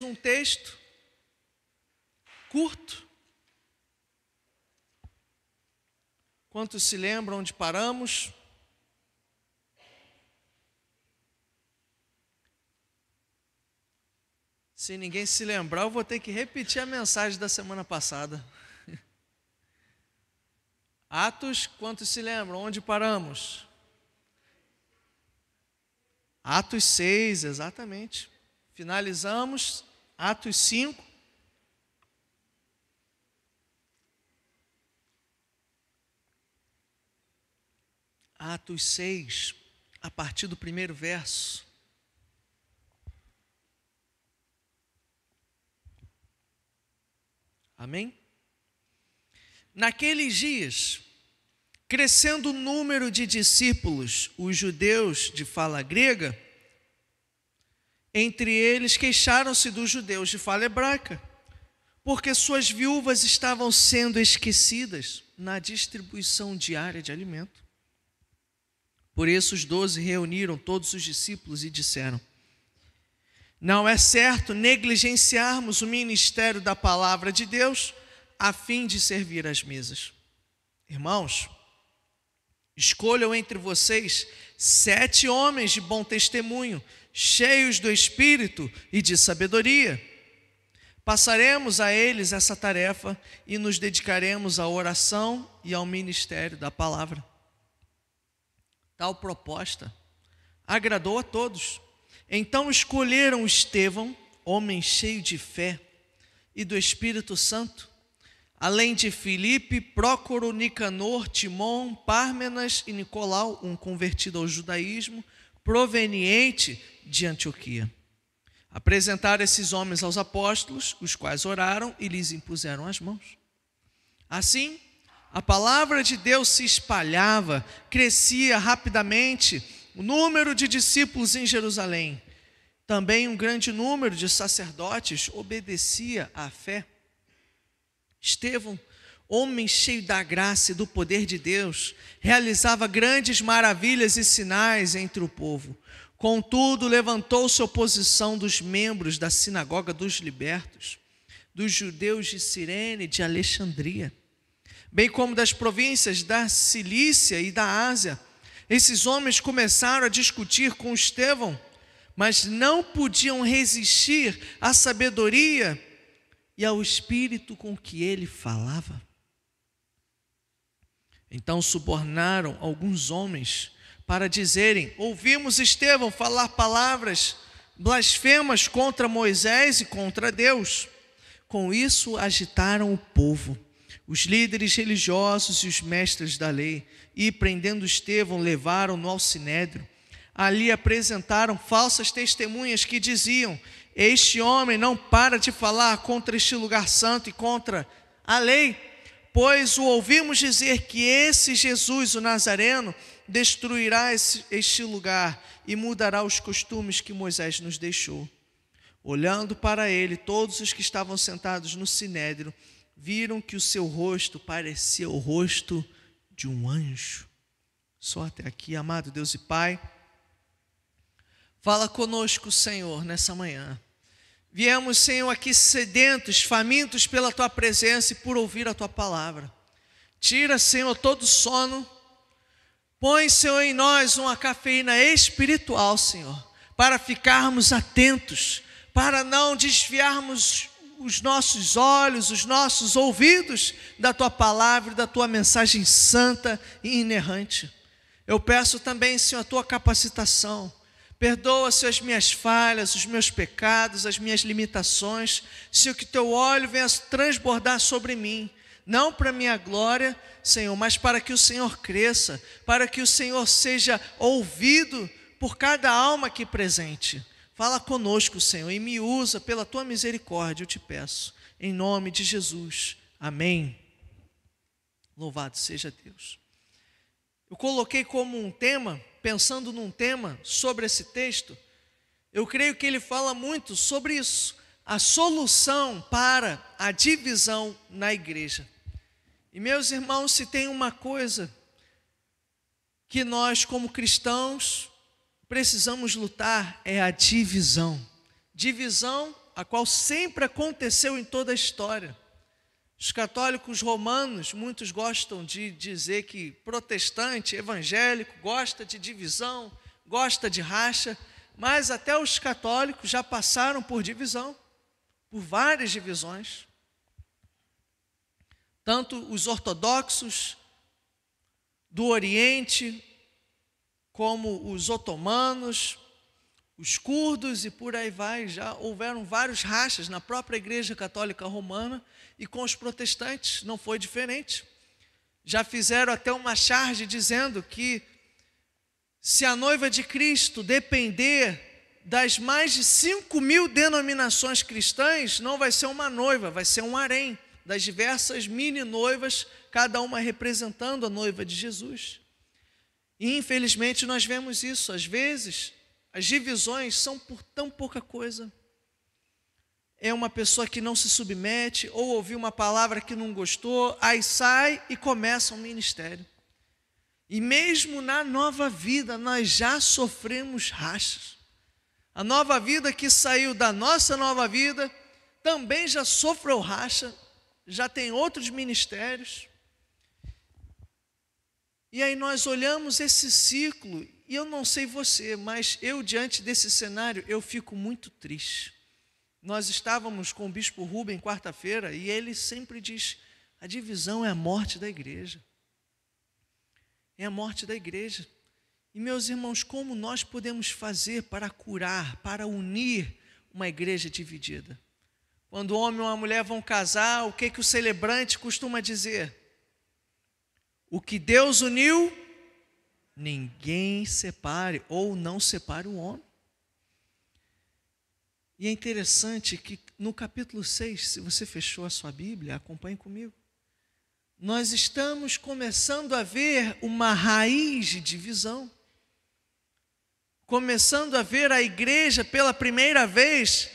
Um texto curto. Quantos se lembram onde paramos? Se ninguém se lembrar, eu vou ter que repetir a mensagem da semana passada. Atos, quantos se lembram? Onde paramos? Atos 6, exatamente. Finalizamos Atos 5. Atos 6, a partir do primeiro verso. Amém? Naqueles dias, crescendo o número de discípulos, os judeus de fala grega, entre eles queixaram-se dos judeus de fala hebraica, porque suas viúvas estavam sendo esquecidas na distribuição diária de alimento. Por isso os 12 reuniram todos os discípulos e disseram: não é certo negligenciarmos o ministério da palavra de Deus a fim de servir às mesas. Irmãos, escolham entre vocês 7 homens de bom testemunho, cheios do Espírito e de sabedoria. Passaremos a eles essa tarefa e nos dedicaremos à oração e ao ministério da palavra. Tal proposta agradou a todos. Então escolheram Estevão, homem cheio de fé e do Espírito Santo, além de Filipe, Prócoro, Nicanor, Timon, Pármenas e Nicolau, um convertido ao judaísmo, proveniente de Antioquia. Apresentaram esses homens aos apóstolos, os quais oraram e lhes impuseram as mãos. Assim, a palavra de Deus se espalhava, crescia rapidamente o número de discípulos em Jerusalém. Também um grande número de sacerdotes obedecia à fé. Estevão, homem cheio da graça e do poder de Deus, realizava grandes maravilhas e sinais entre o povo. Contudo, levantou-se oposição dos membros da sinagoga dos libertos, dos judeus de Cirene e de Alexandria, bem como das províncias da Cilícia e da Ásia. Esses homens começaram a discutir com Estevão, mas não podiam resistir à sabedoria e ao espírito com que ele falava. Então subornaram alguns homens para dizerem: ouvimos Estevão falar palavras blasfemas contra Moisés e contra Deus. Com isso agitaram o povo, os líderes religiosos e os mestres da lei, e prendendo Estevão, levaram-no ao sinédrio. Ali apresentaram falsas testemunhas que diziam: este homem não para de falar contra este lugar santo e contra a lei, pois o ouvimos dizer que esse Jesus, o Nazareno, destruirá este lugar e mudará os costumes que Moisés nos deixou. Olhando para ele, todos os que estavam sentados no sinédrio viram que o seu rosto parecia o rosto de um anjo. Só até aqui, amado Deus e Pai. Fala conosco, Senhor, nessa manhã. Viemos, Senhor, aqui sedentos, famintos pela Tua presença e por ouvir a Tua palavra. Tira, Senhor, todo sono. Põe, Senhor, em nós uma cafeína espiritual, Senhor, para ficarmos atentos, para não desviarmos os nossos olhos, os nossos ouvidos da Tua palavra e da Tua mensagem santa e inerrante. Eu peço também, Senhor, a Tua capacitação. Perdoa, Senhor, as minhas falhas, os meus pecados, as minhas limitações. Senhor, que Teu óleo venha transbordar sobre mim, não para minha glória, Senhor, mas para que o Senhor cresça, para que o Senhor seja ouvido por cada alma aqui presente. Fala conosco, Senhor, e me usa pela Tua misericórdia, eu te peço, em nome de Jesus. Amém. Louvado seja Deus. Eu coloquei como um tema, pensando num tema sobre esse texto, eu creio que ele fala muito sobre isso, a solução para a divisão na igreja. E meus irmãos, se tem uma coisa que nós como cristãos precisamos lutar, é a divisão. Divisão a qual sempre aconteceu em toda a história. Os católicos romanos, muitos gostam de dizer que protestante, evangélico, gosta de divisão, gosta de racha, mas até os católicos já passaram por divisão, por várias divisões. Tanto os ortodoxos do Oriente, como os otomanos, os curdos e por aí vai. Já houveram vários rachas na própria Igreja Católica Romana e com os protestantes não foi diferente. Já fizeram até uma charge dizendo que se a noiva de Cristo depender das mais de 5.000 denominações cristãs, não vai ser uma noiva, vai ser um harém das diversas mini-noivas, cada uma representando a noiva de Jesus. E infelizmente nós vemos isso, às vezes as divisões são por tão pouca coisa. É uma pessoa que não se submete, ou ouviu uma palavra que não gostou, aí sai e começa um ministério. E mesmo na nova vida nós já sofremos rachas. A nova vida que saiu da nossa nova vida também já sofreu racha, já tem outros ministérios. E aí nós olhamos esse ciclo, e eu não sei você, mas eu diante desse cenário, eu fico muito triste. Nós estávamos com o bispo Rubem quarta-feira, e ele sempre diz, a divisão é a morte da igreja. É a morte da igreja. E meus irmãos, como nós podemos fazer para curar, para unir uma igreja dividida? Quando o homem e uma mulher vão casar, o que o celebrante costuma dizer? O que Deus uniu, ninguém separe ou não separe o homem. E é interessante que no capítulo 6, se você fechou a sua Bíblia, acompanhe comigo. Nós estamos começando a ver uma raiz de divisão. Começando a ver a igreja pela primeira vez.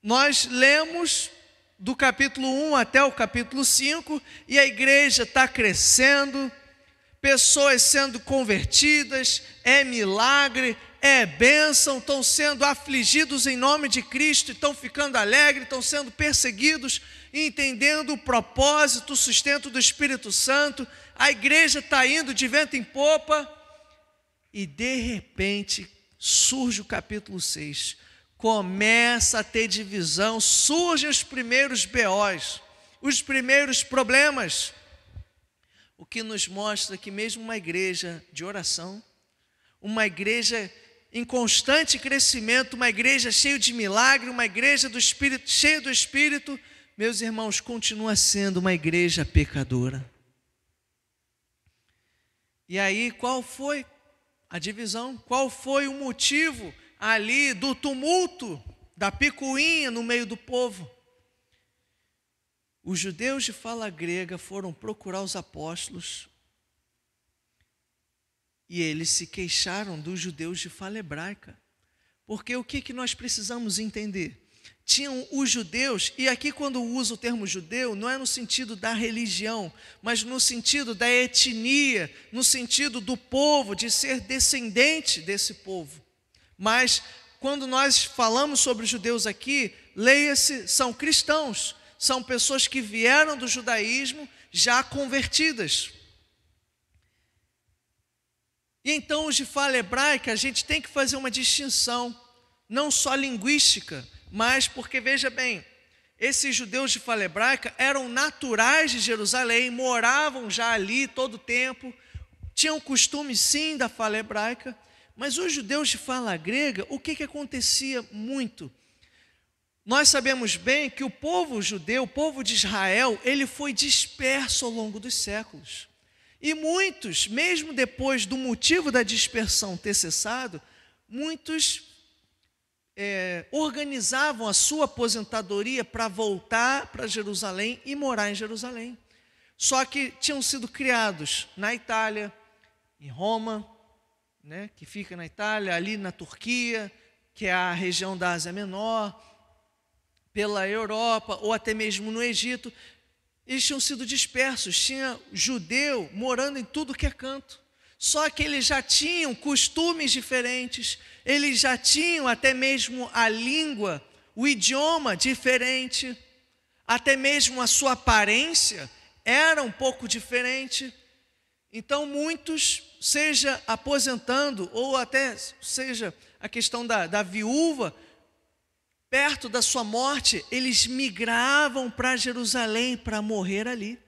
Nós lemos do capítulo 1 até o capítulo 5, e a igreja está crescendo, pessoas sendo convertidas, é milagre, é bênção, estão sendo afligidos em nome de Cristo, estão ficando alegres, estão sendo perseguidos, entendendo o propósito, o sustento do Espírito Santo, a igreja está indo de vento em popa, e de repente surge o capítulo 6, começa a ter divisão, surgem os primeiros BOs, os primeiros problemas, o que nos mostra que mesmo uma igreja de oração, uma igreja em constante crescimento, uma igreja cheia de milagre, uma igreja do Espírito, cheia do Espírito, meus irmãos, continua sendo uma igreja pecadora. E aí, qual foi a divisão? Qual foi o motivo ali do tumulto, da picuinha no meio do povo? Os judeus de fala grega foram procurar os apóstolos e eles se queixaram dos judeus de fala hebraica. Porque o que nós precisamos entender? Tinham os judeus, e aqui quando usa o termo judeu, não é no sentido da religião, mas no sentido da etnia, no sentido do povo, de ser descendente desse povo. Mas quando nós falamos sobre os judeus aqui, leia-se, são cristãos, são pessoas que vieram do judaísmo já convertidas. E então os de fala hebraica, a gente tem que fazer uma distinção, não só linguística, mas porque, veja bem, esses judeus de fala hebraica eram naturais de Jerusalém, moravam já ali todo o tempo, tinham costume sim da fala hebraica, mas os judeus de fala grega, o que acontecia muito? Nós sabemos bem que o povo judeu, o povo de Israel, ele foi disperso ao longo dos séculos. E muitos, mesmo depois do motivo da dispersão ter cessado, muitos organizavam a sua aposentadoria para voltar para Jerusalém e morar em Jerusalém. Só que tinham sido criados na Itália, em Roma, né, que fica na Itália, ali na Turquia, que é a região da Ásia Menor, pela Europa ou até mesmo no Egito. Eles tinham sido dispersos, tinha judeu morando em tudo que é canto. Só que eles já tinham costumes diferentes, eles já tinham até mesmo a língua, o idioma diferente, até mesmo a sua aparência era um pouco diferente. Então muitos, seja aposentando ou até seja a questão da viúva, perto da sua morte, eles migravam para Jerusalém para morrer ali,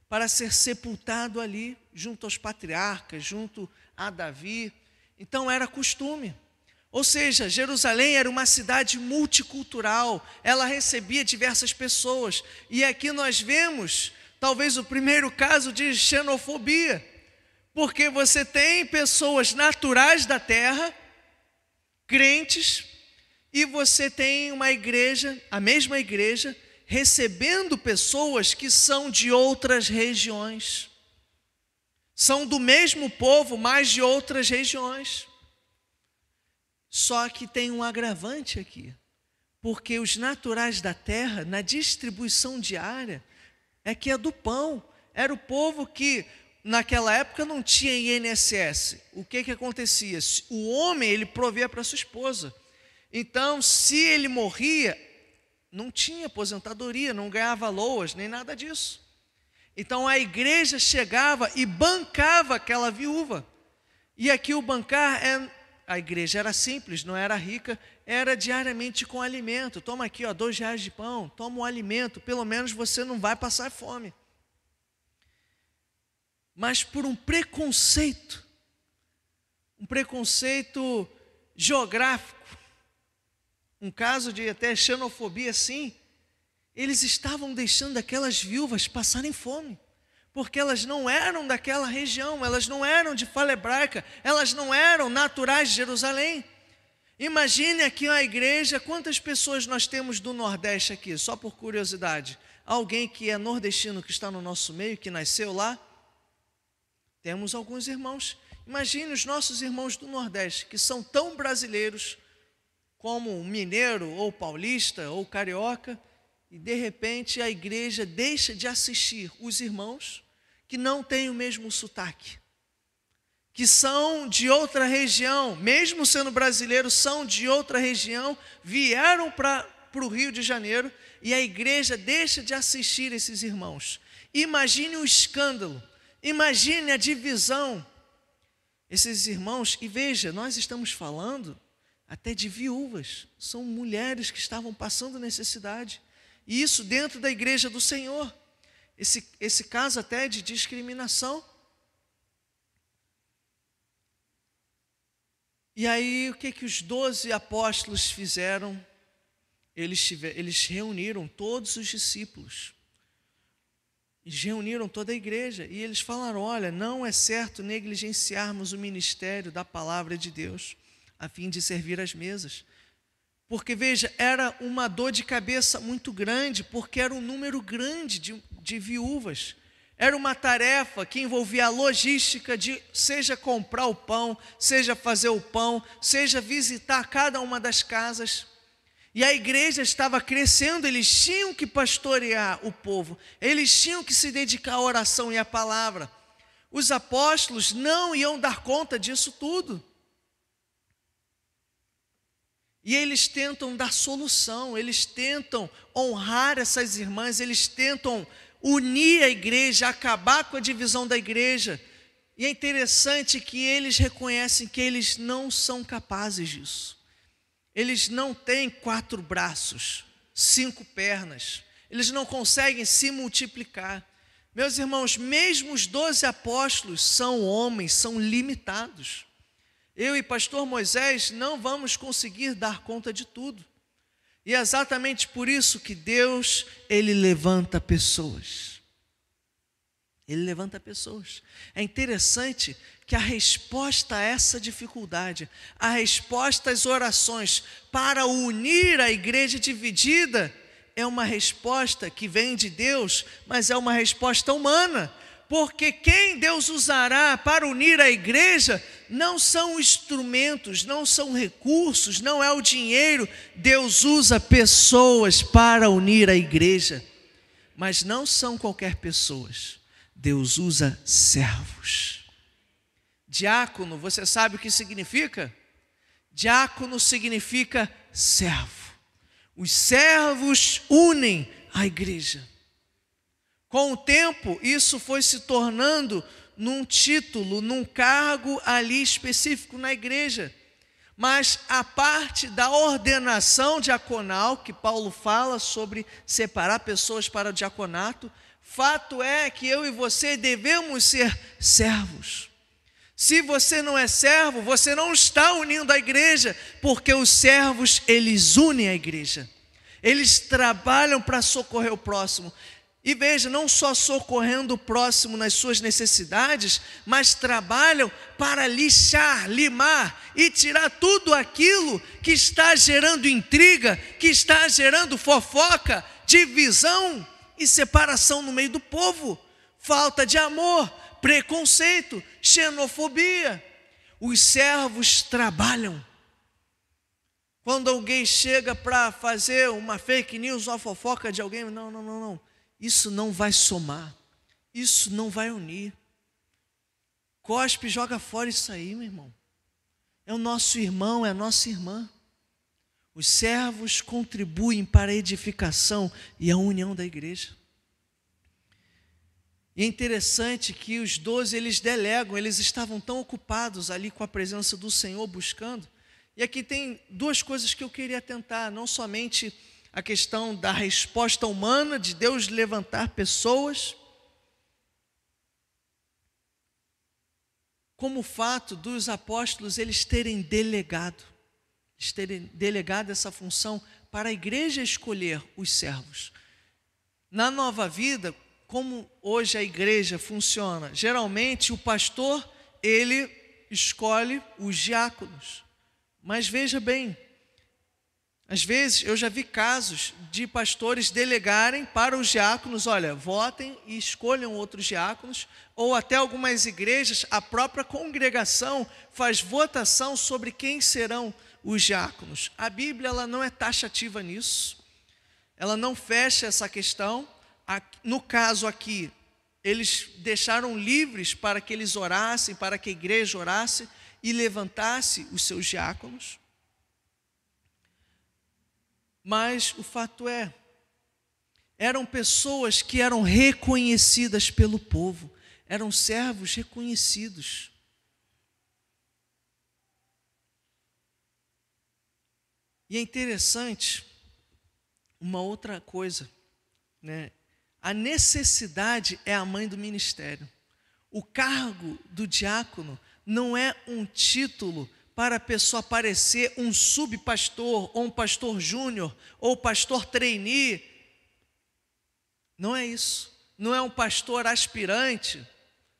para ser sepultado ali, junto aos patriarcas, junto a Davi. Então era costume. Ou seja, Jerusalém era uma cidade multicultural, ela recebia diversas pessoas. E aqui nós vemos, talvez o primeiro caso de xenofobia, porque você tem pessoas naturais da terra, crentes, e você tem uma igreja, a mesma igreja, recebendo pessoas que são de outras regiões. São do mesmo povo, mas de outras regiões. Só que tem um agravante aqui, porque os naturais da terra, na distribuição diária, é que é do pão. Era o povo que, naquela época, não tinha INSS. O que acontecia? O homem, ele provia para sua esposa. Então, se ele morria, não tinha aposentadoria, não ganhava loas, nem nada disso. Então, a igreja chegava e bancava aquela viúva. E aqui o bancar a igreja era simples, não era rica, era diariamente com alimento. Toma aqui, ó, 2 reais de pão, toma um alimento, pelo menos você não vai passar fome. Mas por um preconceito geográfico, um caso de até xenofobia assim, eles estavam deixando aquelas viúvas passarem fome, porque elas não eram daquela região, elas não eram de fala hebraica, elas não eram naturais de Jerusalém. Imagine aqui a igreja, quantas pessoas nós temos do Nordeste aqui, só por curiosidade. Alguém que é nordestino que está no nosso meio, que nasceu lá? Temos alguns irmãos. Imagine os nossos irmãos do Nordeste, que são tão brasileiros como um mineiro, ou paulista, ou carioca, e de repente a igreja deixa de assistir os irmãos que não têm o mesmo sotaque, que são de outra região, mesmo sendo brasileiros, são de outra região, vieram para o Rio de Janeiro, e a igreja deixa de assistir esses irmãos. Imagine o escândalo, imagine a divisão. Esses irmãos, e veja, nós estamos falando até de viúvas, são mulheres que estavam passando necessidade, e isso dentro da igreja do Senhor, esse caso até de discriminação. E aí o que os 12 apóstolos fizeram? Eles reuniram todos os discípulos, eles reuniram toda a igreja, e eles falaram: olha, não é certo negligenciarmos o ministério da palavra de Deus, a fim de servir as mesas. Porque, veja, era uma dor de cabeça muito grande, porque era um número grande de viúvas. Era uma tarefa que envolvia a logística de, seja comprar o pão, seja fazer o pão, seja visitar cada uma das casas. E a igreja estava crescendo, eles tinham que pastorear o povo, eles tinham que se dedicar à oração e à palavra. Os apóstolos não iam dar conta disso tudo. E eles tentam dar solução, eles tentam honrar essas irmãs, eles tentam unir a igreja, acabar com a divisão da igreja. E é interessante que eles reconhecem que eles não são capazes disso. Eles não têm 4 braços, 5 pernas, eles não conseguem se multiplicar. Meus irmãos, mesmo os 12 apóstolos são homens, são limitados. Eu e pastor Moisés não vamos conseguir dar conta de tudo. E é exatamente por isso que Deus, Ele levanta pessoas. Ele levanta pessoas. É interessante que a resposta a essa dificuldade, a resposta às orações para unir a igreja dividida, é uma resposta que vem de Deus, mas é uma resposta humana. Porque quem Deus usará para unir a igreja não são instrumentos, não são recursos, não é o dinheiro. Deus usa pessoas para unir a igreja, mas não são qualquer pessoas. Deus usa servos. Diácono, você sabe o que significa? Diácono significa servo. Os servos unem a igreja. Com o tempo, isso foi se tornando num título, num cargo ali específico na igreja. Mas a parte da ordenação diaconal, que Paulo fala sobre separar pessoas para o diaconato, fato é que eu e você devemos ser servos. Se você não é servo, você não está unindo a igreja, porque os servos, eles unem a igreja. Eles trabalham para socorrer o próximo. E veja, não só socorrendo o próximo nas suas necessidades, mas trabalham para lixar, limar e tirar tudo aquilo que está gerando intriga, que está gerando fofoca, divisão e separação no meio do povo, falta de amor, preconceito, xenofobia. Os servos trabalham. Quando alguém chega para fazer uma fake news, uma fofoca de alguém, não. Isso não vai somar, isso não vai unir. Cospe, joga fora isso aí, meu irmão. É o nosso irmão, é a nossa irmã. Os servos contribuem para a edificação e a união da igreja. E é interessante que os 12, eles delegam, eles estavam tão ocupados ali com a presença do Senhor, buscando. E aqui tem duas coisas que eu queria atentar, não somente a questão da resposta humana, de Deus levantar pessoas, como o fato dos apóstolos eles terem delegado essa função para a igreja escolher os servos. Na Nova Vida, como hoje a igreja funciona, geralmente o pastor, ele escolhe os diáconos. Mas veja bem, às vezes eu já vi casos de pastores delegarem para os diáconos, olha, votem e escolham outros diáconos, ou até algumas igrejas, a própria congregação faz votação sobre quem serão os diáconos. A Bíblia ela não é taxativa nisso, ela não fecha essa questão. No caso aqui, eles deixaram livres para que eles orassem, para que a igreja orasse e levantasse os seus diáconos. Mas o fato é, eram pessoas que eram reconhecidas pelo povo, eram servos reconhecidos. E é interessante uma outra coisa, né? A necessidade é a mãe do ministério. O cargo do diácono não é um título para a pessoa parecer um subpastor, ou um pastor júnior, ou pastor trainee. Não é isso. Não é um pastor aspirante,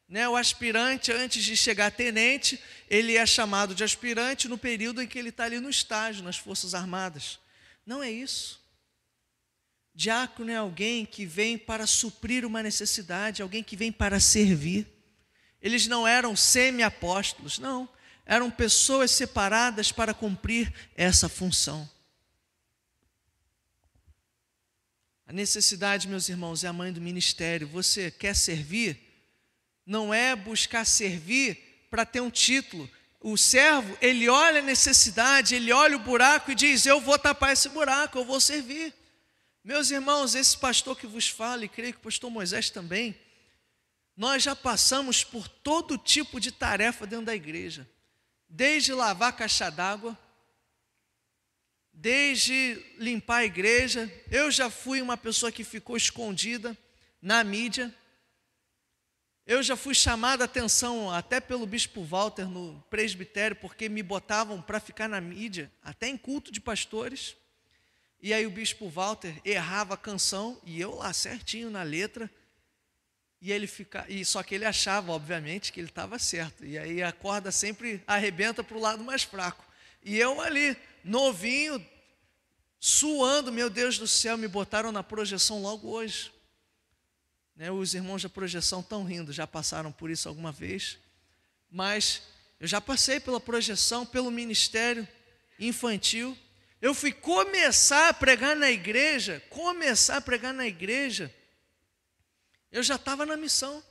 né? O aspirante, antes de chegar a tenente, ele é chamado de aspirante no período em que ele está ali no estágio, nas Forças Armadas. Não é isso. Diácono é alguém que vem para suprir uma necessidade, alguém que vem para servir. Eles não eram semi-apóstolos, não. Eram pessoas separadas para cumprir essa função. A necessidade, meus irmãos, é a mãe do ministério. Você quer servir? Não é buscar servir para ter um título. O servo, ele olha a necessidade, ele olha o buraco e diz, eu vou tapar esse buraco, eu vou servir. Meus irmãos, esse pastor que vos fala, e creio que o pastor Moisés também, nós já passamos por todo tipo de tarefa dentro da igreja. Desde lavar caixa d'água, desde limpar a igreja. Eu já fui uma pessoa que ficou escondida na mídia. Eu já fui chamada a atenção até pelo bispo Walter no presbitério, porque me botavam para ficar na mídia, até em culto de pastores. E aí o bispo Walter errava a canção, e eu lá certinho na letra, só que ele achava, obviamente, que ele estava certo. E aí a corda sempre arrebenta para o lado mais fraco. E eu ali, novinho, suando, meu Deus do céu, me botaram na projeção logo hoje. Né, os irmãos da projeção estão rindo, já passaram por isso alguma vez. Mas eu já passei pela projeção, pelo ministério infantil. Eu fui começar a pregar na igreja, eu já estava na missão.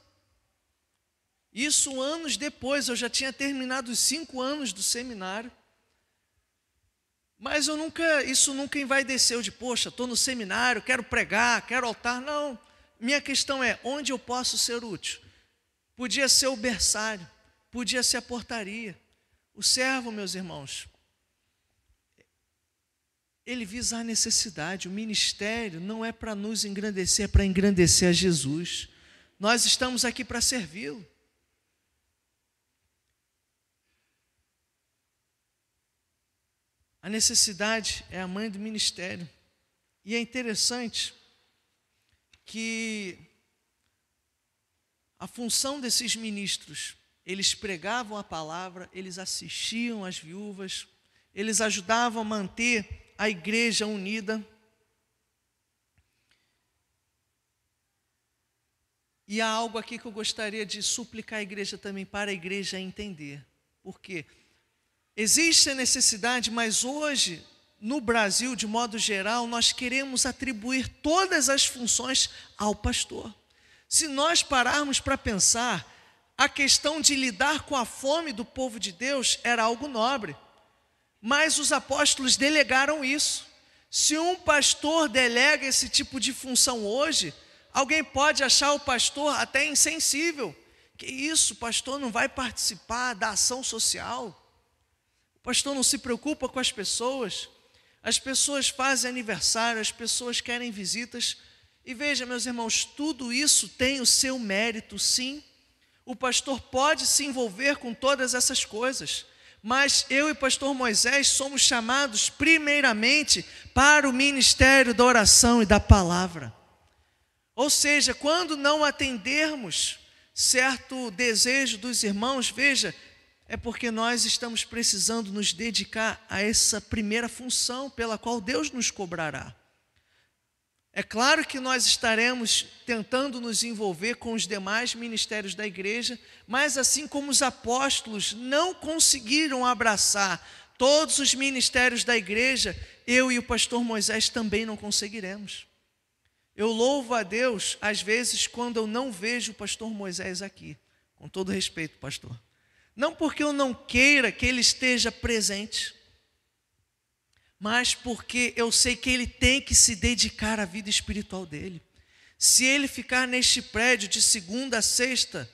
Isso anos depois, eu já tinha terminado os 5 anos do seminário. Mas isso nunca envaideceu de, poxa, estou no seminário, quero pregar, quero altar. Não, minha questão é, onde eu posso ser útil? Podia ser o berçário, podia ser a portaria. O servo, meus irmãos, ele visa a necessidade. O ministério não é para nos engrandecer, é para engrandecer a Jesus. Nós estamos aqui para servi-lo. A necessidade é a mãe do ministério. E é interessante que a função desses ministros, eles pregavam a palavra, eles assistiam as viúvas, eles ajudavam a manter a igreja unida. E há algo aqui que eu gostaria de suplicar a igreja também, para a igreja entender. Por quê? Existe a necessidade, mas hoje, no Brasil, de modo geral, nós queremos atribuir todas as funções ao pastor. Se nós pararmos para pensar, a questão de lidar com a fome do povo de Deus era algo nobre, mas os apóstolos delegaram isso. Se um pastor delega esse tipo de função hoje, alguém pode achar o pastor até insensível. Que isso, o pastor não vai participar da ação social? O pastor não se preocupa com as pessoas fazem aniversário, as pessoas querem visitas. E veja, meus irmãos, tudo isso tem o seu mérito, sim. O pastor pode se envolver com todas essas coisas, mas eu e o pastor Moisés somos chamados primeiramente para o ministério da oração e da palavra. Ou seja, quando não atendermos certo desejo dos irmãos, veja, é porque nós estamos precisando nos dedicar a essa primeira função pela qual Deus nos cobrará. É claro que nós estaremos tentando nos envolver com os demais ministérios da igreja, mas assim como os apóstolos não conseguiram abraçar todos os ministérios da igreja, eu e o pastor Moisés também não conseguiremos. Eu louvo a Deus, às vezes, quando eu não vejo o pastor Moisés aqui, com todo respeito, pastor. Não porque eu não queira que ele esteja presente, mas porque eu sei que ele tem que se dedicar à vida espiritual dele. Se ele ficar neste prédio de segunda a sexta,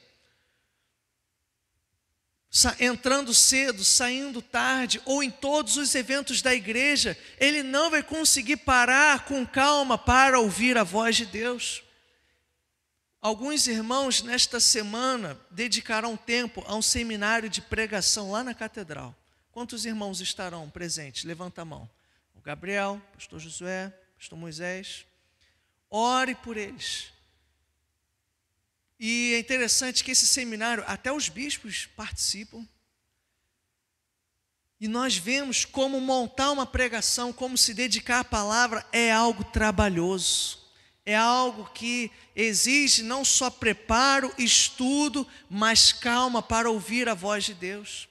entrando cedo, saindo tarde, ou em todos os eventos da igreja, ele não vai conseguir parar com calma para ouvir a voz de Deus. Alguns irmãos nesta semana dedicarão tempo a um seminário de pregação lá na catedral. Quantos irmãos estarão presentes? Levanta a mão. O Gabriel, pastor Josué, pastor Moisés. Ore por eles. E é interessante que esse seminário, até os bispos participam. E nós vemos como montar uma pregação, como se dedicar à palavra é algo trabalhoso. É algo que exige não só preparo, estudo, mas calma para ouvir a voz de Deus.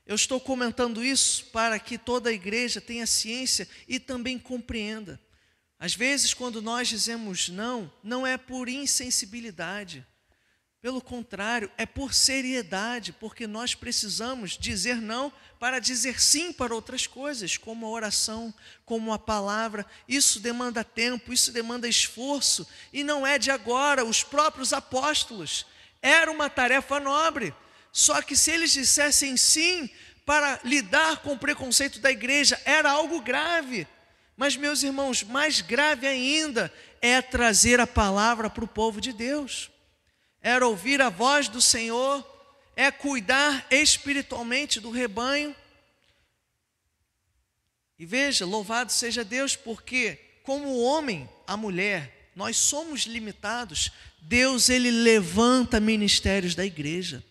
Eu estou comentando isso para que toda a igreja tenha ciência e também compreenda. Às vezes, quando nós dizemos não, não é por insensibilidade. Pelo contrário, é por seriedade, porque nós precisamos dizer não para dizer sim para outras coisas, como a oração, como a palavra. Isso demanda tempo, isso demanda esforço, e não é de agora. Os próprios apóstolos, era uma tarefa nobre, só que se eles dissessem sim para lidar com o preconceito da igreja, era algo grave. Mas, meus irmãos, mais grave ainda é trazer a palavra para o povo de Deus. Era ouvir a voz do Senhor, é cuidar espiritualmente do rebanho. E veja, louvado seja Deus, porque como o homem, a mulher, nós somos limitados. Deus, Ele levanta ministérios da igreja.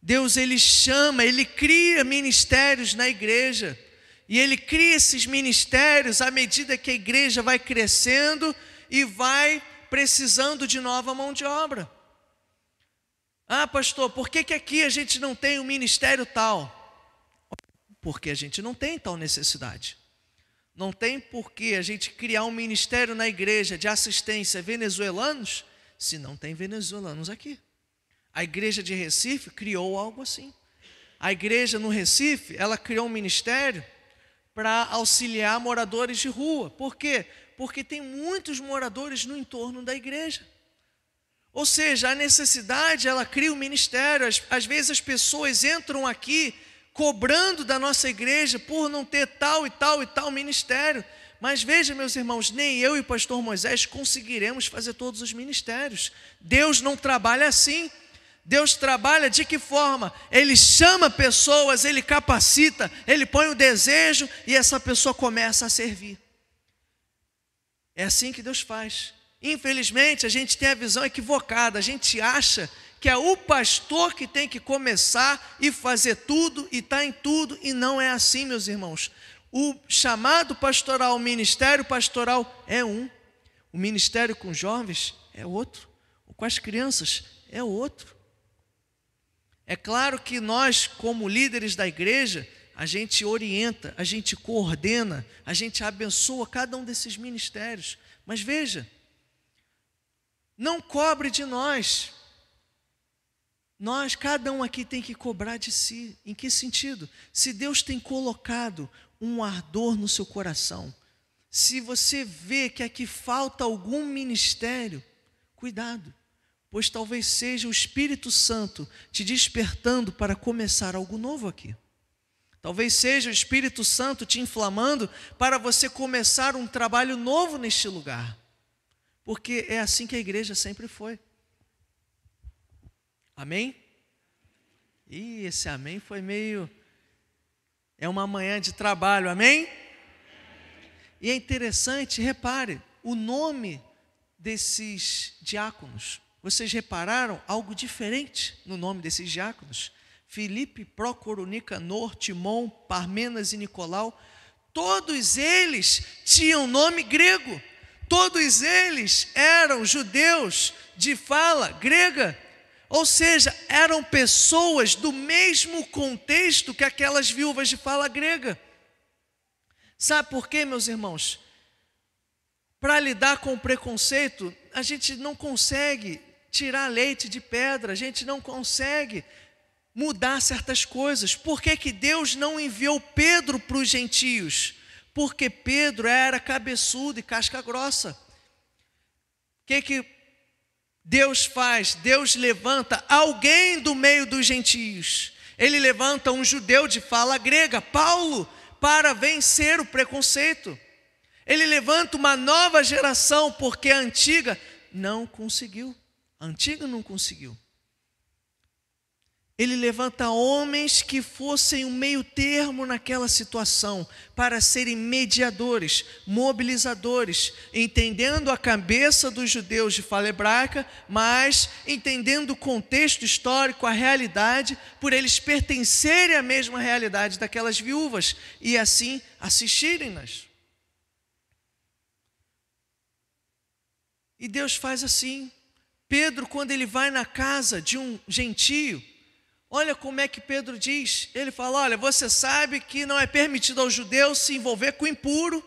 Deus, Ele chama, Ele cria ministérios na igreja. E Ele cria esses ministérios à medida que a igreja vai crescendo e vai precisando de nova mão de obra. Ah, pastor, por que aqui a gente não tem um ministério tal? Porque a gente não tem tal necessidade. Não tem por que a gente criar um ministério na igreja de assistência a venezuelanos, se não tem venezuelanos aqui. A igreja de Recife criou algo assim. A igreja no Recife, ela criou um ministério para auxiliar moradores de rua. Por quê? Porque tem muitos moradores no entorno da igreja. Ou seja, a necessidade, ela cria um ministério. Às vezes as pessoas entram aqui cobrando da nossa igreja por não ter tal e tal e tal ministério. Mas veja, meus irmãos, nem eu e o pastor Moisés conseguiremos fazer todos os ministérios. Deus não trabalha assim. Deus trabalha de que forma? Ele chama pessoas, Ele capacita, Ele põe o desejo e essa pessoa começa a servir. É assim que Deus faz. Infelizmente, a gente tem a visão equivocada. A gente acha que é o pastor que tem que começar e fazer tudo e está em tudo. E não é assim, meus irmãos. O chamado pastoral, o ministério pastoral é um. O ministério com jovens é outro. O com as crianças é outro. É claro que nós, como líderes da igreja, a gente orienta, a gente coordena, a gente abençoa cada um desses ministérios. Mas veja, não cobre de nós. Nós, cada um aqui tem que cobrar de si. Em que sentido? Se Deus tem colocado um ardor no seu coração, se você vê que aqui falta algum ministério, cuidado, pois talvez seja o Espírito Santo te despertando para começar algo novo aqui. Talvez seja o Espírito Santo te inflamando para você começar um trabalho novo neste lugar. Porque é assim que a igreja sempre foi. Amém? E esse amém foi meio... É uma manhã de trabalho, amém? E é interessante, repare, o nome desses diáconos. Vocês repararam algo diferente no nome desses diáconos? Filipe, Prócoro, Nicanor, Timon, Parmenas e Nicolau. Todos eles tinham nome grego. Todos eles eram judeus de fala grega. Ou seja, eram pessoas do mesmo contexto que aquelas viúvas de fala grega. Sabe por quê, meus irmãos? Para lidar com o preconceito, a gente não consegue tirar leite de pedra, a gente não consegue mudar certas coisas. Por que que Deus não enviou Pedro para os gentios? Porque Pedro era cabeçudo e casca grossa. O que Deus faz? Deus levanta alguém do meio dos gentios. Ele levanta um judeu de fala grega, Paulo, para vencer o preconceito. Ele levanta uma nova geração, porque a antiga não conseguiu. A antiga não conseguiu. Ele levanta homens que fossem um meio termo naquela situação, para serem mediadores, mobilizadores, entendendo a cabeça dos judeus de fala hebraica, mas entendendo o contexto histórico, a realidade, por eles pertencerem à mesma realidade daquelas viúvas, e assim assistirem-nas. E Deus faz assim. Pedro, quando ele vai na casa de um gentio, olha como é que Pedro diz. Ele fala, olha, você sabe que não é permitido aos judeus se envolver com o impuro,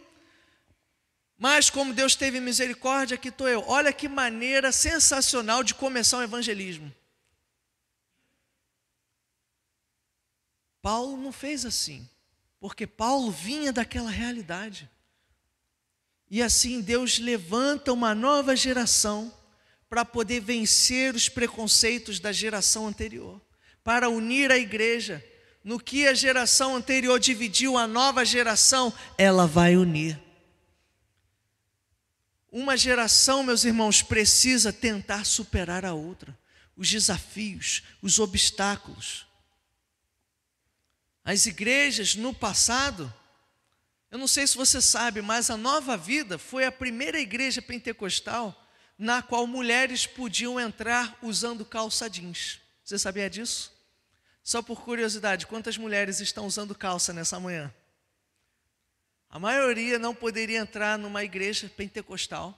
mas como Deus teve misericórdia, aqui estou eu. Olha que maneira sensacional de começar um evangelismo. Paulo não fez assim, porque Paulo vinha daquela realidade. E assim Deus levanta uma nova geração para poder vencer os preconceitos da geração anterior, para unir a igreja. No que a geração anterior dividiu, a nova geração, ela vai unir. Uma geração, meus irmãos, precisa tentar superar a outra. Os desafios, os obstáculos. As igrejas no passado, eu não sei se você sabe, mas a Nova Vida foi a primeira igreja pentecostal na qual mulheres podiam entrar usando calça jeans. Você sabia disso? Só por curiosidade, quantas mulheres estão usando calça nessa manhã? A maioria não poderia entrar numa igreja pentecostal,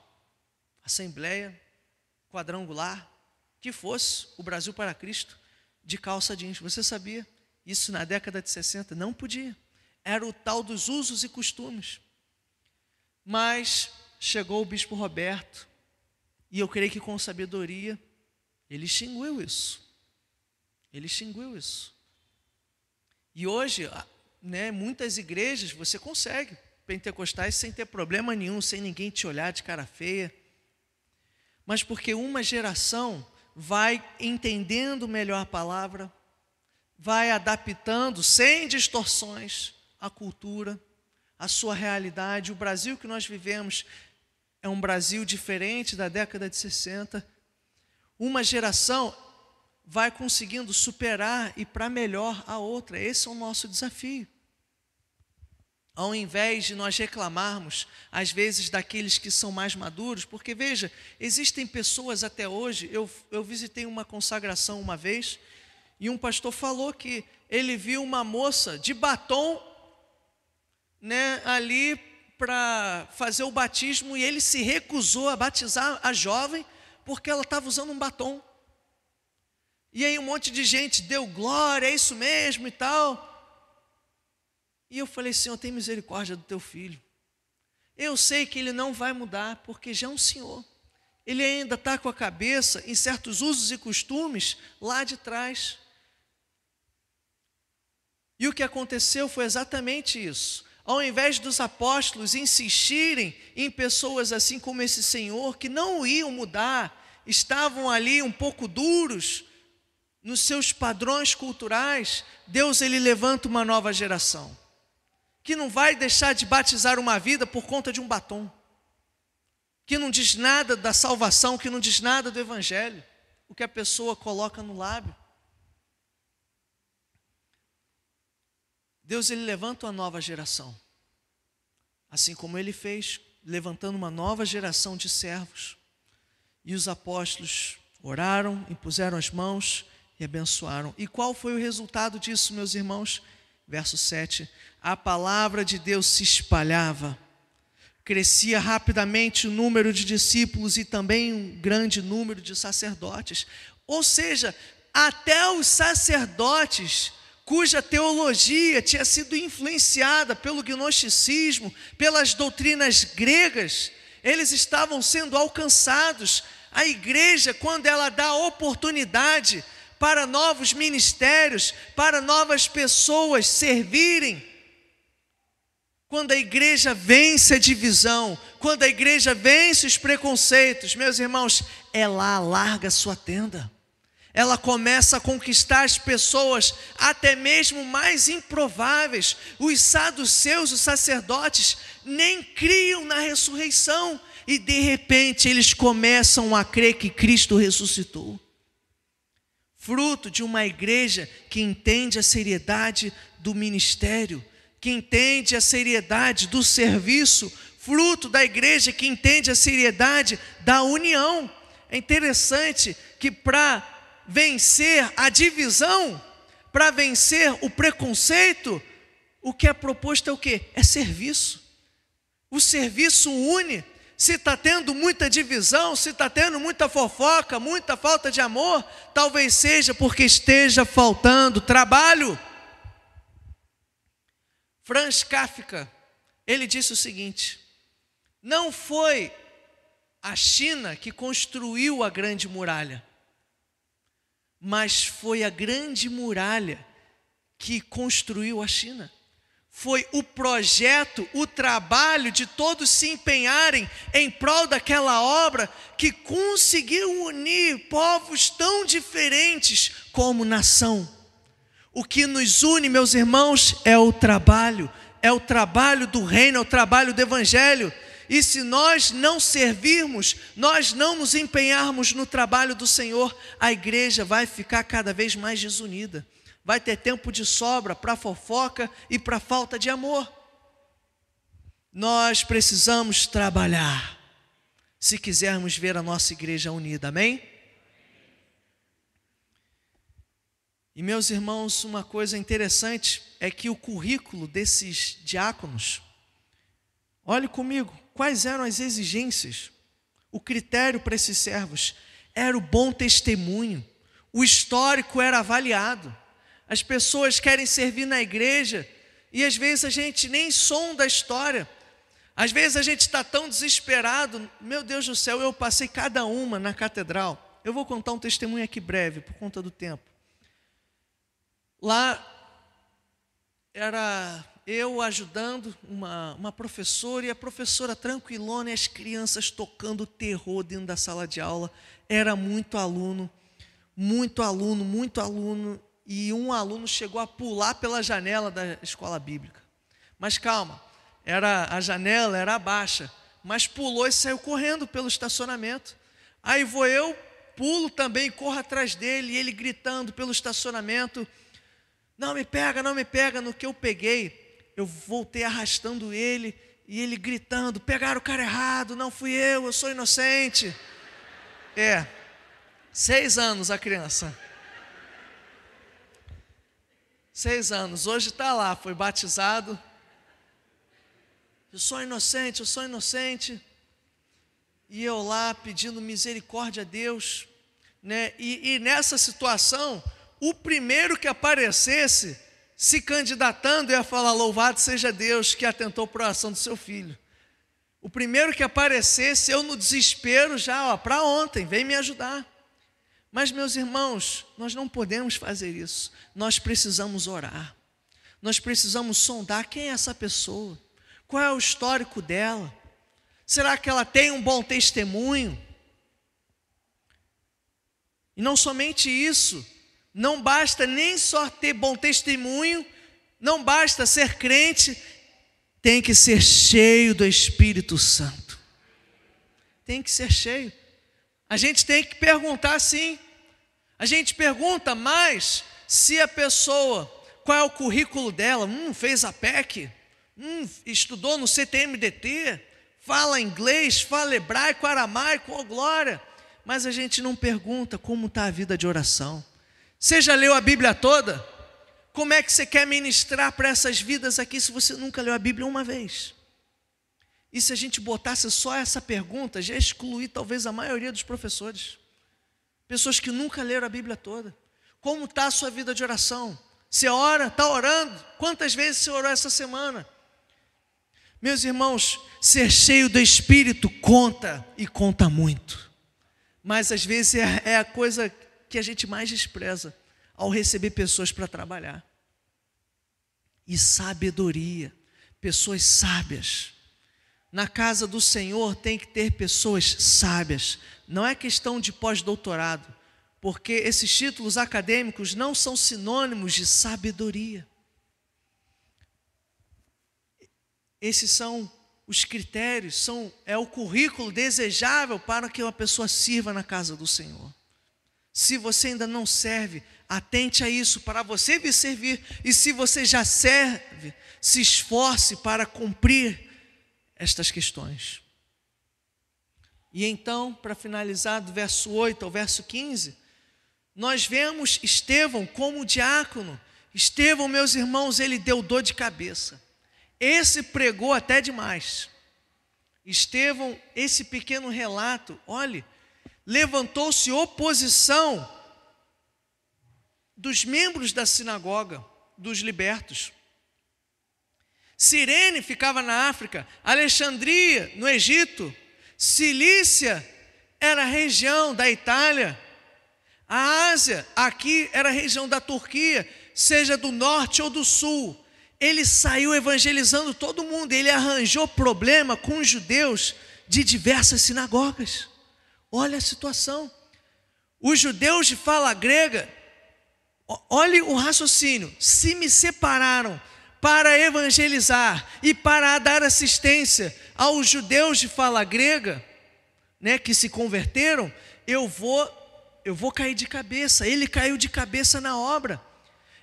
assembleia, quadrangular, que fosse o Brasil para Cristo, de calça jeans. Você sabia? Isso na década de 60 não podia. Era o tal dos usos e costumes. Mas chegou o bispo Roberto, e eu creio que com sabedoria, ele extinguiu isso. Ele extinguiu isso. E hoje, né, muitas igrejas você consegue pentecostais sem ter problema nenhum, sem ninguém te olhar de cara feia. Mas porque uma geração vai entendendo melhor a palavra, vai adaptando sem distorções a cultura, a sua realidade. O Brasil que nós vivemos é um Brasil diferente da década de 60. Uma geração vai conseguindo superar e para melhor a outra. Esse é o nosso desafio. Ao invés de nós reclamarmos, às vezes, daqueles que são mais maduros, porque, veja, existem pessoas até hoje, eu visitei uma consagração uma vez, e um pastor falou que ele viu uma moça de batom, né, ali para fazer o batismo, e ele se recusou a batizar a jovem, porque ela estava usando um batom. E aí um monte de gente deu glória, é isso mesmo e tal. E eu falei, Senhor, tem misericórdia do teu filho. Eu sei que ele não vai mudar, porque já é um senhor. Ele ainda está com a cabeça em certos usos e costumes lá de trás. E o que aconteceu foi exatamente isso. Ao invés dos apóstolos insistirem em pessoas assim como esse senhor, que não iam mudar, estavam ali um pouco duros nos seus padrões culturais, Deus ele levanta uma nova geração, que não vai deixar de batizar uma vida por conta de um batom, que não diz nada da salvação, que não diz nada do evangelho, o que a pessoa coloca no lábio. Deus ele levanta uma nova geração, assim como ele fez, levantando uma nova geração de servos. E os apóstolos oraram, impuseram as mãos e abençoaram. E qual foi o resultado disso, meus irmãos? Verso 7, a palavra de Deus se espalhava, crescia rapidamente o número de discípulos e também um grande número de sacerdotes. Ou seja, até os sacerdotes, cuja teologia tinha sido influenciada pelo gnosticismo, pelas doutrinas gregas, eles estavam sendo alcançados. A igreja, quando ela dá oportunidade para novos ministérios, para novas pessoas servirem, quando a igreja vence a divisão, quando a igreja vence os preconceitos, meus irmãos, ela alarga a sua tenda, ela começa a conquistar as pessoas, até mesmo mais improváveis. Os saduceus, os sacerdotes, nem criam na ressurreição, e de repente eles começam a crer que Cristo ressuscitou. Fruto de uma igreja que entende a seriedade do ministério, que entende a seriedade do serviço, fruto da igreja que entende a seriedade da união. É interessante que para vencer a divisão, para vencer o preconceito, o que é proposto é o quê? É serviço. O serviço une. Se está tendo muita divisão, se está tendo muita fofoca, muita falta de amor, talvez seja porque esteja faltando trabalho. Franz Kafka, ele disse o seguinte: não foi a China que construiu a Grande Muralha, mas foi a Grande Muralha que construiu a China. Foi o projeto, o trabalho de todos se empenharem em prol daquela obra que conseguiu unir povos tão diferentes como nação. O que nos une, meus irmãos, é o trabalho do reino, é o trabalho do evangelho. E se nós não servirmos, nós não nos empenharmos no trabalho do Senhor, a igreja vai ficar cada vez mais desunida. Vai ter tempo de sobra para fofoca e para falta de amor. Nós precisamos trabalhar, se quisermos ver a nossa igreja unida, amém? E meus irmãos, uma coisa interessante é que o currículo desses diáconos, olhe comigo, quais eram as exigências? O critério para esses servos era o bom testemunho, o histórico era avaliado. As pessoas querem servir na igreja e às vezes a gente nem sonda a história. Às vezes a gente está tão desesperado, meu Deus do céu, eu passei cada uma na catedral. Eu vou contar um testemunho aqui breve, por conta do tempo. Lá, era eu ajudando uma professora, e a professora tranquilona e as crianças tocando terror dentro da sala de aula. Era muito aluno, e um aluno chegou a pular pela janela da escola bíblica. Mas calma, a janela era baixa, mas pulou e saiu correndo pelo estacionamento. Aí vou eu, pulo também, corro atrás dele, e ele gritando pelo estacionamento: não me pega, não me pega. No que eu peguei, eu voltei arrastando ele, e ele gritando: pegaram o cara errado, não fui eu sou inocente. 6 anos a criança. 6 anos, hoje está lá, foi batizado. Eu sou inocente. E eu lá pedindo misericórdia a Deus, né? E nessa situação, o primeiro que aparecesse se candidatando ia falar: louvado seja Deus que atentou para a oração do seu filho. O primeiro que aparecesse, eu no desespero já, para ontem, vem me ajudar. Mas, meus irmãos, nós não podemos fazer isso. Nós precisamos orar. Nós precisamos sondar quem é essa pessoa. Qual é o histórico dela? Será que ela tem um bom testemunho? E não somente isso, não basta nem só ter bom testemunho, não basta ser crente, tem que ser cheio do Espírito Santo. Tem que ser cheio. A gente tem que perguntar, sim. A gente pergunta mais se a pessoa, qual é o currículo dela? Fez a PEC, estudou no CTMDT, fala inglês, fala hebraico, aramaico, oh glória. Mas a gente não pergunta como está a vida de oração. Você já leu a Bíblia toda? Como é que você quer ministrar para essas vidas aqui se você nunca leu a Bíblia uma vez? E se a gente botasse só essa pergunta, já excluir talvez a maioria dos professores. Pessoas que nunca leram a Bíblia toda. Como está a sua vida de oração? Você ora? Está orando? Quantas vezes você orou essa semana? Meus irmãos, ser cheio do Espírito conta, e conta muito. Mas às vezes é a coisa que a gente mais despreza ao receber pessoas para trabalhar. E sabedoria, pessoas sábias. Na casa do Senhor tem que ter pessoas sábias. Não é questão de pós-doutorado, porque esses títulos acadêmicos não são sinônimos de sabedoria. Esses são os critérios, é o currículo desejável para que uma pessoa sirva na casa do Senhor. Se você ainda não serve, atente a isso para você vir servir. E se você já serve, se esforce para cumprir estas questões. E então, para finalizar, do verso 8 ao verso 15, nós vemos Estevão como diácono. Estevão, meus irmãos, ele deu dor de cabeça. Esse pregou até demais. Estevão, esse pequeno relato, olhe, levantou-se oposição dos membros da sinagoga, dos libertos. Cirene ficava na África, Alexandria, no Egito, Cilícia era a região da Itália, a Ásia, aqui era a região da Turquia, seja do norte ou do sul. Ele saiu evangelizando todo mundo, ele arranjou problema com os judeus de diversas sinagogas. Olha a situação. Os judeus de fala grega, olhe o raciocínio, se me separaram para evangelizar e para dar assistência aos judeus de fala grega, né, que se converteram, eu vou cair de cabeça. Ele caiu de cabeça na obra.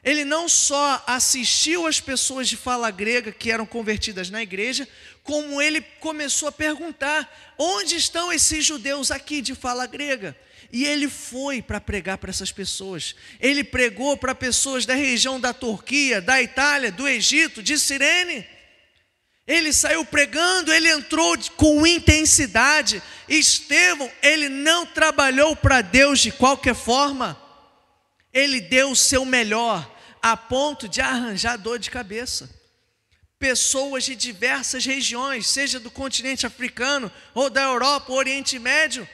Ele não só assistiu as pessoas de fala grega que eram convertidas na igreja, como ele começou a perguntar: onde estão esses judeus aqui de fala grega? E ele foi para pregar para essas pessoas. Ele pregou para pessoas da região da Turquia, da Itália, do Egito, de Cirene. Ele saiu pregando, ele entrou com intensidade. Estevão, ele não trabalhou para Deus de qualquer forma. Ele deu o seu melhor, a ponto de arranjar dor de cabeça. Pessoas de diversas regiões, seja do continente africano, ou da Europa, ou Oriente Médio,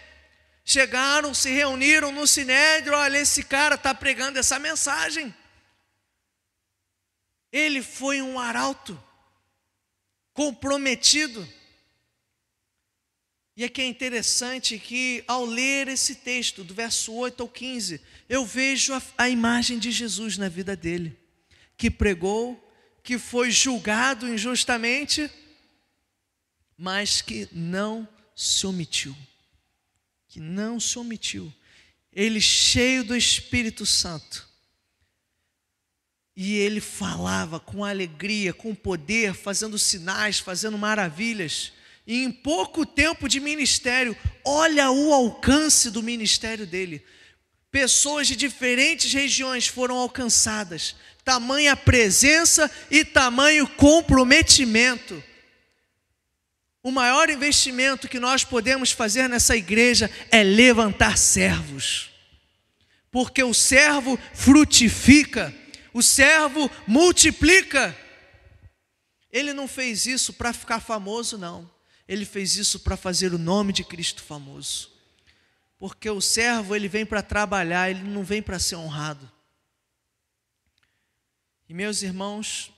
chegaram, se reuniram no Sinédrio. Olha, esse cara está pregando essa mensagem. Ele foi um arauto comprometido. E aqui é interessante que, ao ler esse texto, do verso 8 ao 15, eu vejo a imagem de Jesus na vida dele, que pregou, que foi julgado injustamente, mas que não se omitiu. Que não se omitiu. Ele cheio do Espírito Santo. E ele falava com alegria, com poder, fazendo sinais, fazendo maravilhas. E em pouco tempo de ministério, olha o alcance do ministério dele. Pessoas de diferentes regiões foram alcançadas. Tamanha presença e tamanho comprometimento. O maior investimento que nós podemos fazer nessa igreja é levantar servos. Porque o servo frutifica, o servo multiplica. Ele não fez isso para ficar famoso, não. Ele fez isso para fazer o nome de Cristo famoso. Porque o servo, ele vem para trabalhar, ele não vem para ser honrado. E meus irmãos,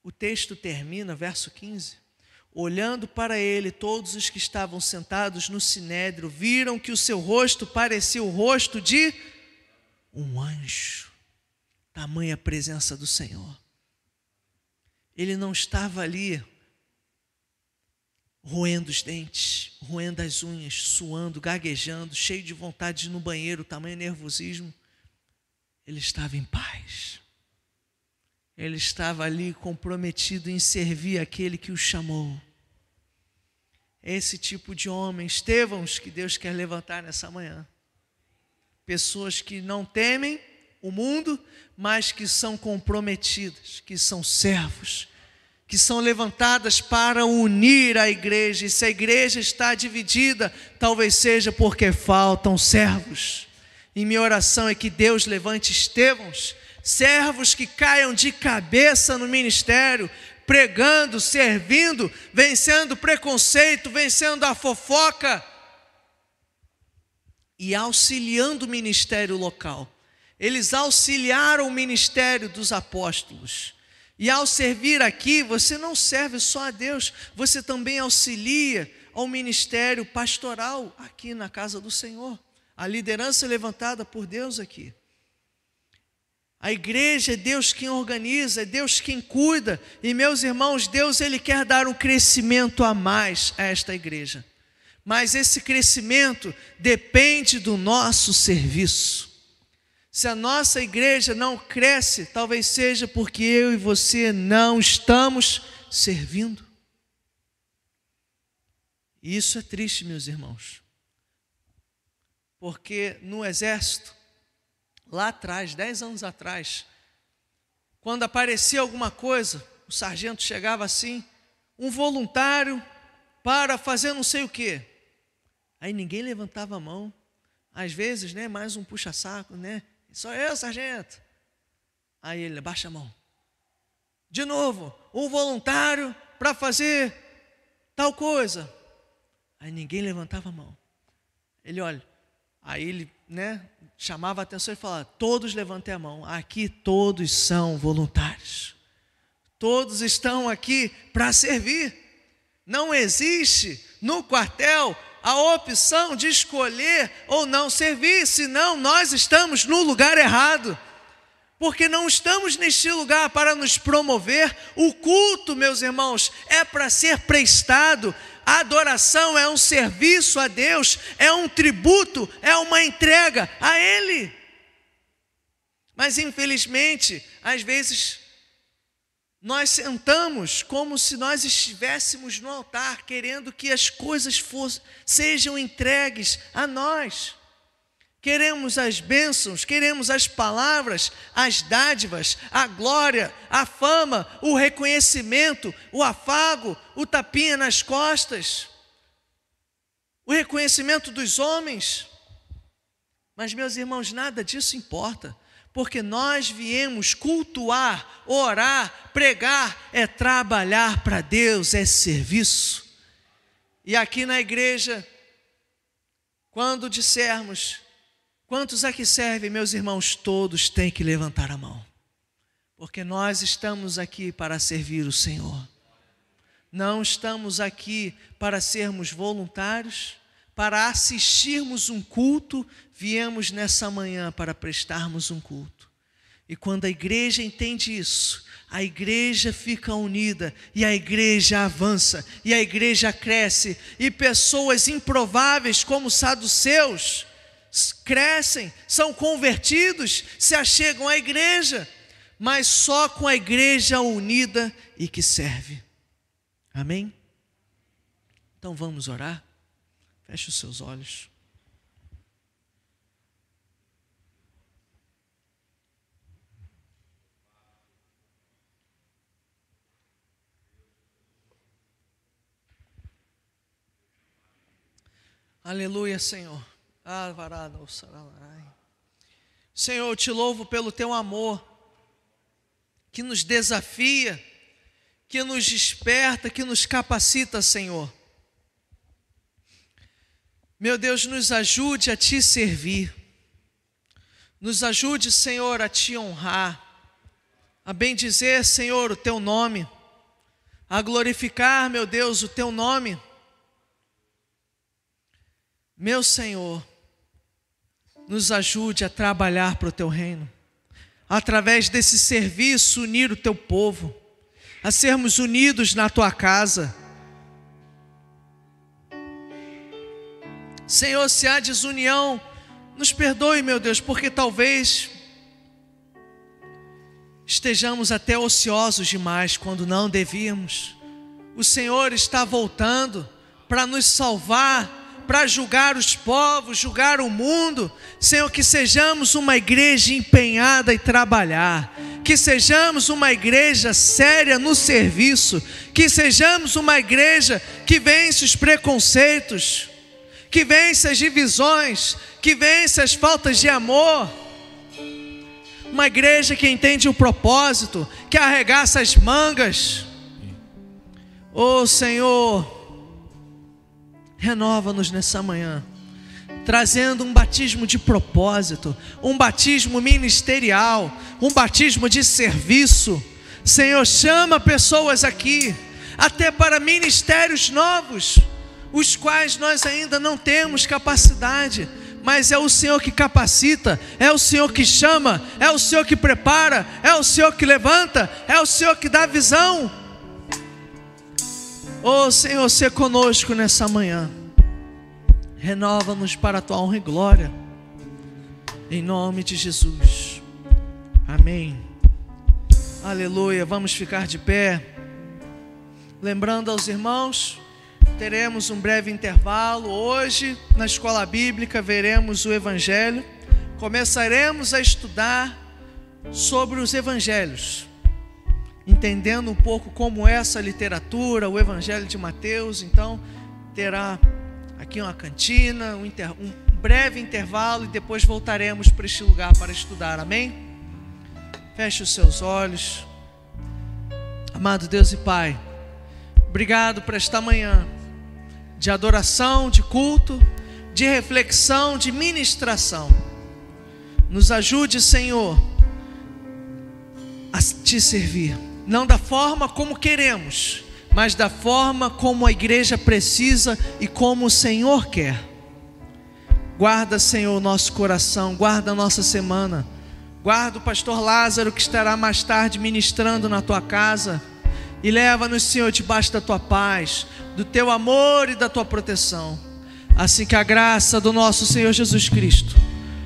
o texto termina, verso 15. Olhando para ele, todos os que estavam sentados no sinédrio viram que o seu rosto parecia o rosto de um anjo. Tamanha presença do Senhor. Ele não estava ali roendo os dentes, roendo as unhas, suando, gaguejando, cheio de vontade de ir no banheiro, tamanho nervosismo. Ele estava em paz. Ele estava ali comprometido em servir aquele que o chamou. Esse tipo de homem, Estevãos, que Deus quer levantar nessa manhã. Pessoas que não temem o mundo, mas que são comprometidas, que são servos, que são levantadas para unir a igreja. E se a igreja está dividida, talvez seja porque faltam servos. E minha oração é que Deus levante Estevãos, servos que caiam de cabeça no ministério, pregando, servindo, vencendo o preconceito, vencendo a fofoca e auxiliando o ministério local. Eles auxiliaram o ministério dos apóstolos. E ao servir aqui, você não serve só a Deus, você também auxilia ao ministério pastoral aqui na casa do Senhor. A liderança é levantada por Deus aqui. A igreja é Deus quem organiza, é Deus quem cuida. E meus irmãos, Deus ele quer dar um crescimento a mais a esta igreja. Mas esse crescimento depende do nosso serviço. Se a nossa igreja não cresce, talvez seja porque eu e você não estamos servindo. E isso é triste, meus irmãos. Porque no exército, lá atrás, 10 anos atrás, quando aparecia alguma coisa, o sargento chegava assim, um voluntário para fazer não sei o quê. Aí ninguém levantava a mão. Às vezes, né, mais um puxa-saco, né? Só eu, sargento. Aí ele baixa a mão. De novo, um voluntário para fazer tal coisa. Aí ninguém levantava a mão. Ele olha, aí ele, né, chamava a atenção e falava, todos levantem a mão. Aqui todos são voluntários. Todos estão aqui para servir. Não existe no quartel a opção de escolher ou não servir, senão nós estamos no lugar errado. Porque não estamos neste lugar para nos promover. O culto, meus irmãos, é para ser prestado. A adoração é um serviço a Deus, é um tributo, é uma entrega a Ele. Mas infelizmente, às vezes, nós sentamos como se nós estivéssemos no altar, querendo que as coisas sejam entregues a nós. Queremos as bênçãos, queremos as palavras, as dádivas, a glória, a fama, o reconhecimento, o afago, o tapinha nas costas, o reconhecimento dos homens. Mas, meus irmãos, nada disso importa. Porque nós viemos cultuar, orar, pregar, é trabalhar para Deus, é serviço. E aqui na igreja, quando dissermos, quantos aqui servem, meus irmãos, todos têm que levantar a mão. porque nós estamos aqui para servir o Senhor. Não estamos aqui para sermos voluntários, para assistirmos um culto, viemos nessa manhã para prestarmos um culto. E quando a igreja entende isso, a igreja fica unida, e a igreja avança, e a igreja cresce, e pessoas improváveis como os saduceus crescem, são convertidos, se achegam à igreja, mas só com a igreja unida e que serve. Amém? Então vamos orar? Feche os seus olhos. Aleluia, Senhor. Senhor, eu te louvo pelo teu amor, que nos desafia, que nos desperta, que nos capacita, Senhor. Meu Deus, nos ajude a te servir. Nos ajude, Senhor, a te honrar, a bendizer, Senhor, o teu nome, a glorificar, meu Deus, o teu nome. Meu Senhor, nos ajude a trabalhar para o teu reino, através desse serviço, unir o teu povo, a sermos unidos na tua casa. Senhor, se há desunião, nos perdoe, meu Deus, porque talvez estejamos até ociosos demais quando não devíamos. O Senhor está voltando para nos salvar, para julgar os povos, julgar o mundo. Senhor, que sejamos uma igreja empenhada em trabalhar, que sejamos uma igreja séria no serviço, que sejamos uma igreja que vence os preconceitos, que vence as divisões, que vence as faltas de amor. Uma igreja que entende o propósito, que arregaça as mangas. Oh Senhor, renova-nos nessa manhã, trazendo um batismo de propósito, um batismo ministerial, um batismo de serviço. Senhor, chama pessoas aqui, até para ministérios novos, os quais nós ainda não temos capacidade, mas é o Senhor que capacita, é o Senhor que chama, é o Senhor que prepara, é o Senhor que levanta, é o Senhor que dá visão. Oh Senhor, seja conosco nessa manhã, renova-nos para a tua honra e glória, em nome de Jesus, amém. Aleluia. Vamos ficar de pé, lembrando aos irmãos, teremos um breve intervalo. Hoje na escola bíblica veremos o Evangelho, começaremos a estudar sobre os Evangelhos, entendendo um pouco como é essa literatura, o Evangelho de Mateus. Então terá aqui uma cantina, um breve intervalo, e depois voltaremos para este lugar para estudar, amém? Feche os seus olhos. Amado Deus e Pai, obrigado por esta manhã de adoração, de culto, de reflexão, de ministração. Nos ajude, Senhor, a te servir, não da forma como queremos, mas da forma como a igreja precisa e como o Senhor quer. Guarda, Senhor, o nosso coração, guarda a nossa semana, guarda o pastor Lázaro, que estará mais tarde ministrando na tua casa, e leva-nos, Senhor, debaixo da tua paz, do teu amor e da tua proteção. Assim que a graça do nosso Senhor Jesus Cristo,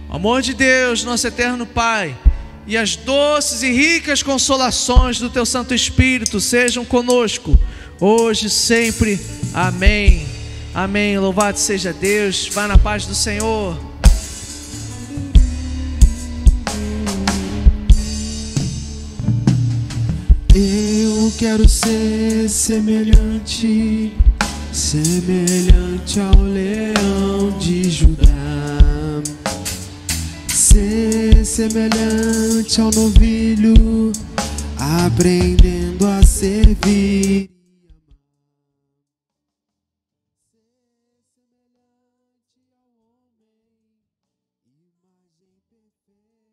o amor de Deus, nosso eterno Pai, e as doces e ricas consolações do teu Santo Espírito sejam conosco, hoje e sempre. Amém. Amém. Louvado seja Deus. Vá na paz do Senhor. Eu quero ser semelhante ao leão de Judá, ser semelhante ao novilho, aprendendo a servir. Ser semelhante ao homem, imagem perfeita.